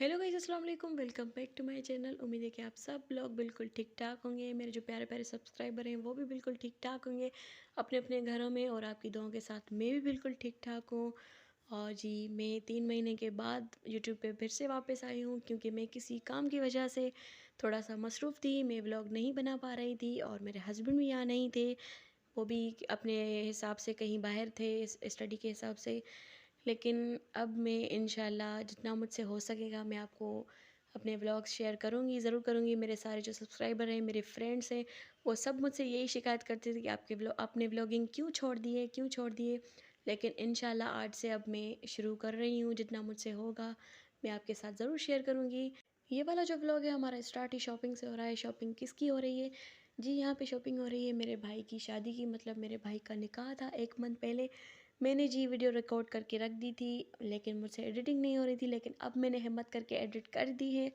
Hello guys, अस्सलाम वालेकुम। Welcome back to my channel. उम्मीद है कि आप सब लोग बिल्कुल ठीक ठाक होंगे। मेरे जो प्यारे प्यारे सब्सक्राइबर हैं वो भी बिल्कुल ठीक ठाक होंगे अपने अपने घरों में, और आपकी दुआओं के साथ मैं भी बिल्कुल ठीक ठाक हूँ। और जी, मैं 3 महीने के बाद यूट्यूब पे फिर से वापस आई हूँ, क्योंकि मैं किसी काम की वजह से थोड़ा सा मसरूफ़ थी। मैं व्लॉग नहीं बना पा रही थी और मेरे हस्बैंड भी यहाँ नहीं थे। वो भी अपने हिसाब से कहीं बाहर थे स्टडी के हिसाब से। लेकिन अब मैं इंशाल्लाह जितना मुझसे हो सकेगा मैं आपको अपने व्लॉग्स शेयर करूँगी, ज़रूर करूँगी। मेरे सारे जो सब्सक्राइबर हैं, मेरे फ्रेंड्स हैं, वो सब मुझसे यही शिकायत करते थे कि आपने व्लॉगिंग क्यों छोड़ दिए। लेकिन इंशाल्लाह आज से अब मैं शुरू कर रही हूँ। जितना मुझसे होगा मैं आपके साथ ज़रूर शेयर करूँगी। ये वाला जो व्लॉग है हमारा स्टार्ट ही शॉपिंग से हो रहा है। शॉपिंग किसकी हो रही है? जी, यहाँ पे शॉपिंग हो रही है मेरे भाई की शादी की। मतलब मेरे भाई का निकाह था 1 मंथ पहले। मैंने जी वीडियो रिकॉर्ड करके रख दी थी, लेकिन मुझसे एडिटिंग नहीं हो रही थी। लेकिन अब मैंने हिम्मत करके एडिट कर दी है।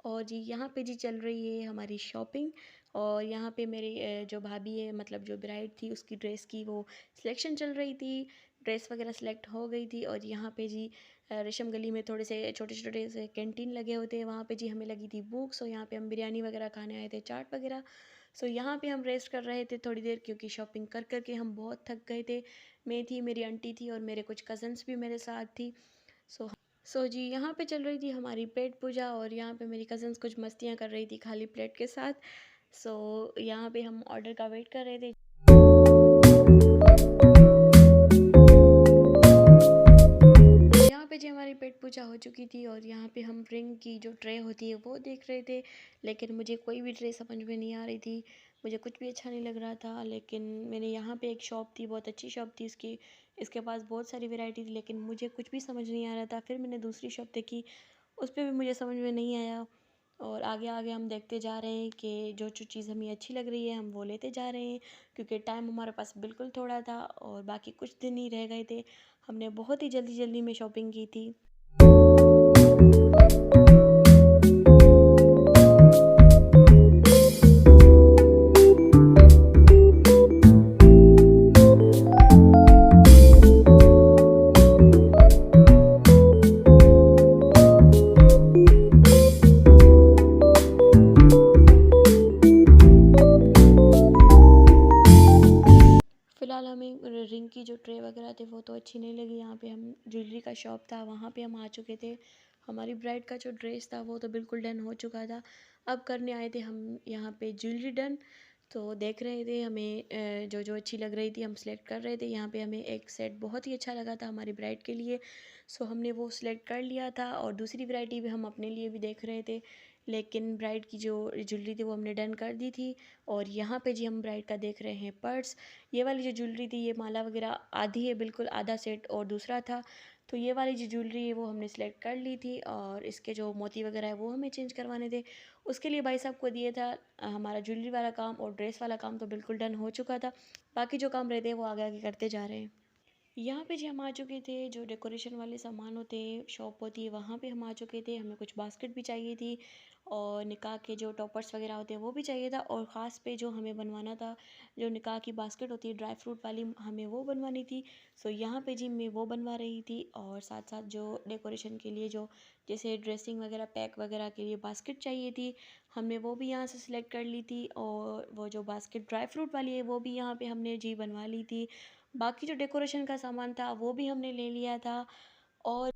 और जी, यहाँ पे जी चल रही है हमारी शॉपिंग। और यहाँ पे मेरी जो भाभी है, मतलब जो ब्राइड थी, उसकी ड्रेस की वो सिलेक्शन चल रही थी। ड्रेस वगैरह सेलेक्ट हो गई थी। और यहाँ पे जी रेशम गली में थोड़े से छोटे छोटे से कैंटीन लगे होते हैं, वहाँ पे जी हमें लगी थी बुक्स। और यहाँ पे हम बिरयानी वगैरह खाने आए थे, चाट वगैरह। सो यहाँ पे हम रेस्ट कर रहे थे थोड़ी देर, क्योंकि शॉपिंग कर कर के हम बहुत थक गए थे। मैं थी, मेरी आंटी थी, और मेरे कुछ कज़न्स भी मेरे साथ थी। सो सो जी, यहाँ पे चल रही थी हमारी पेट पूजा। और यहाँ पे मेरी कज़न्स कुछ मस्तियाँ कर रही थी खाली प्लेट के साथ। सो यहाँ पे हम ऑर्डर का वेट कर रहे थे। यहाँ पे जी हमारी पेट पूजा हो चुकी थी, और यहाँ पे हम रिंग की जो ट्रे होती है वो देख रहे थे। लेकिन मुझे कोई भी ट्रे समझ में नहीं आ रही थी, मुझे कुछ भी अच्छा नहीं लग रहा था। लेकिन मैंने यहाँ पे एक शॉप थी, बहुत अच्छी शॉप थी इसकी, इसके पास बहुत सारी वैरायटी थी, लेकिन मुझे कुछ भी समझ नहीं आ रहा था। फिर मैंने दूसरी शॉप देखी, उस पर भी मुझे समझ में नहीं आया। और आगे आगे हम देखते जा रहे हैं कि जो जो चीज़ हमें अच्छी लग रही है हम वो लेते जा रहे हैं, क्योंकि टाइम हमारे पास बिल्कुल थोड़ा था और बाकी कुछ दिन ही रह गए थे। हमने बहुत ही जल्दी जल्दी में शॉपिंग की थी। फ़िलहाल हमें रिंग की जो ट्रे वगैरह थे वो तो अच्छी नहीं लगी। यहाँ पे हम ज्वेलरी का शॉप था, वहाँ पे हम आ चुके थे। हमारी ब्राइड का जो ड्रेस था वो तो बिल्कुल डन हो चुका था। अब करने आए थे हम यहाँ पे ज्वेलरी डन। तो देख रहे थे हमें जो जो अच्छी लग रही थी हम सेलेक्ट कर रहे थे। यहाँ पे हमें एक सेट बहुत ही अच्छा लगा था हमारी ब्राइड के लिए। सो हमने वो सिलेक्ट कर लिया था, और दूसरी वैरायटी भी हम अपने लिए भी देख रहे थे। लेकिन ब्राइड की जो ज्वेलरी थी वो हमने डन कर दी थी। और यहाँ पे जी हम ब्राइड का देख रहे हैं पर्स। ये वाली जो ज्वेलरी थी, ये माला वगैरह आधी है, बिल्कुल आधा सेट और दूसरा था। तो ये वाली जो ज्वेलरी है वो हमने सेलेक्ट कर ली थी, और इसके जो मोती वगैरह है वो हमें चेंज करवाने थे। उसके लिए भाई साहब को दिए था। हमारा ज्वेलरी वाला काम और ड्रेस वाला काम तो बिल्कुल डन हो चुका था। बाकी जो काम रहते हैं वो आगे आगे करते जा रहे हैं। यहाँ पे जी हम आ चुके थे, जो डेकोरेशन वाले सामान होते हैं, शॉप होती है, वहाँ पे हम आ चुके थे। हमें कुछ बास्केट भी चाहिए थी, और निकाह के जो टॉपर्स वगैरह होते हैं वो भी चाहिए था। और ख़ास पे जो हमें बनवाना था, जो निकाह की बास्केट होती है ड्राई फ्रूट वाली, हमें वो बनवानी थी। सो यहाँ पे जी मैं वो बनवा रही थी, और साथ साथ जो डेकोरेशन के लिए जो जैसे ड्रेसिंग वगैरह पैक वगैरह के लिए बास्केट चाहिए थी, हमने वो भी यहाँ से सिलेक्ट कर ली थी। और वो जो बास्केट ड्राई फ्रूट वाली है वो भी यहाँ पे हमने जी बनवा ली थी। बाकी जो डेकोरेशन का सामान था वो भी हमने ले लिया था। और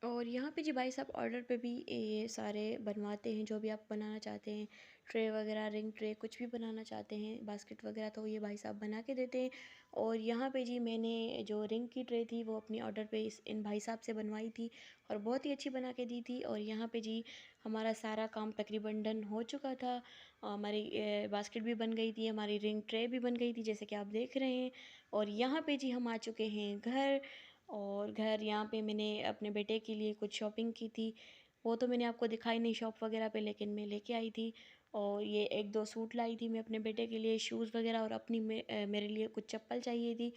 और यहाँ पे जी भाई साहब ऑर्डर पे भी ये सारे बनवाते हैं, जो भी आप बनाना चाहते हैं, ट्रे वगैरह, रिंग ट्रे, कुछ भी बनाना चाहते हैं, बास्केट वगैरह, तो ये भाई साहब बना के देते हैं। और यहाँ पे जी मैंने जो रिंग की ट्रे थी वो अपनी ऑर्डर पे इन भाई साहब से बनवाई थी, और बहुत ही अच्छी बना के दी थी। और यहाँ पे जी हमारा सारा काम तकरीबन डन हो चुका था। हमारी बास्केट भी बन गई थी, हमारी रिंग ट्रे भी बन गई थी, जैसे कि आप देख रहे हैं। और यहाँ पे जी हम आ चुके हैं घर। और घर यहाँ पे मैंने अपने बेटे के लिए कुछ शॉपिंग की थी, वो तो मैंने आपको दिखाई नहीं शॉप वगैरह पे, लेकिन मैं लेके आई थी। और ये एक दो सूट लाई थी मैं अपने बेटे के लिए, शूज़ वगैरह, और अपनी मेरे लिए कुछ चप्पल चाहिए थी,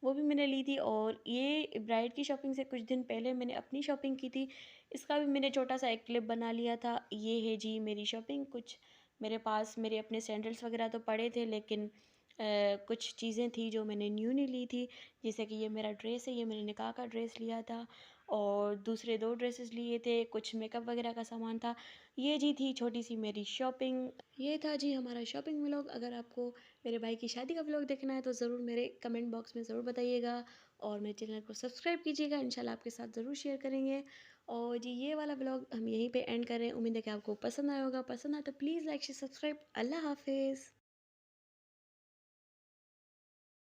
वो भी मैंने ली थी। और ये ब्राइड की शॉपिंग से कुछ दिन पहले मैंने अपनी शॉपिंग की थी, इसका भी मैंने छोटा सा एक क्लिप बना लिया था। ये है जी मेरी शॉपिंग। कुछ मेरे पास मेरे अपने सैंडल्स वगैरह तो पड़े थे, लेकिन कुछ चीज़ें थी जो मैंने न्यू नहीं ली थी, जैसे कि ये मेरा ड्रेस है, ये मैंने निकाह का ड्रेस लिया था और दूसरे 2 ड्रेसेस लिए थे, कुछ मेकअप वगैरह का सामान था। ये जी थी छोटी-सी मेरी शॉपिंग। ये था जी हमारा शॉपिंग व्लॉग। अगर आपको मेरे भाई की शादी का व्लॉग देखना है तो ज़रूर मेरे कमेंट बॉक्स में ज़रूर बताइएगा और मेरे चैनल को सब्सक्राइब कीजिएगा। इंशाल्लाह आपके साथ ज़रूर शेयर करेंगे। और जी ये वाला व्लॉग हम यहीं पे एंड कर रहे हैं। उम्मीद है कि आपको पसंद आया होगा। पसंद आया तो प्लीज़ लाइक, शेयर, सब्सक्राइब। अल्लाह हाफ़िज़।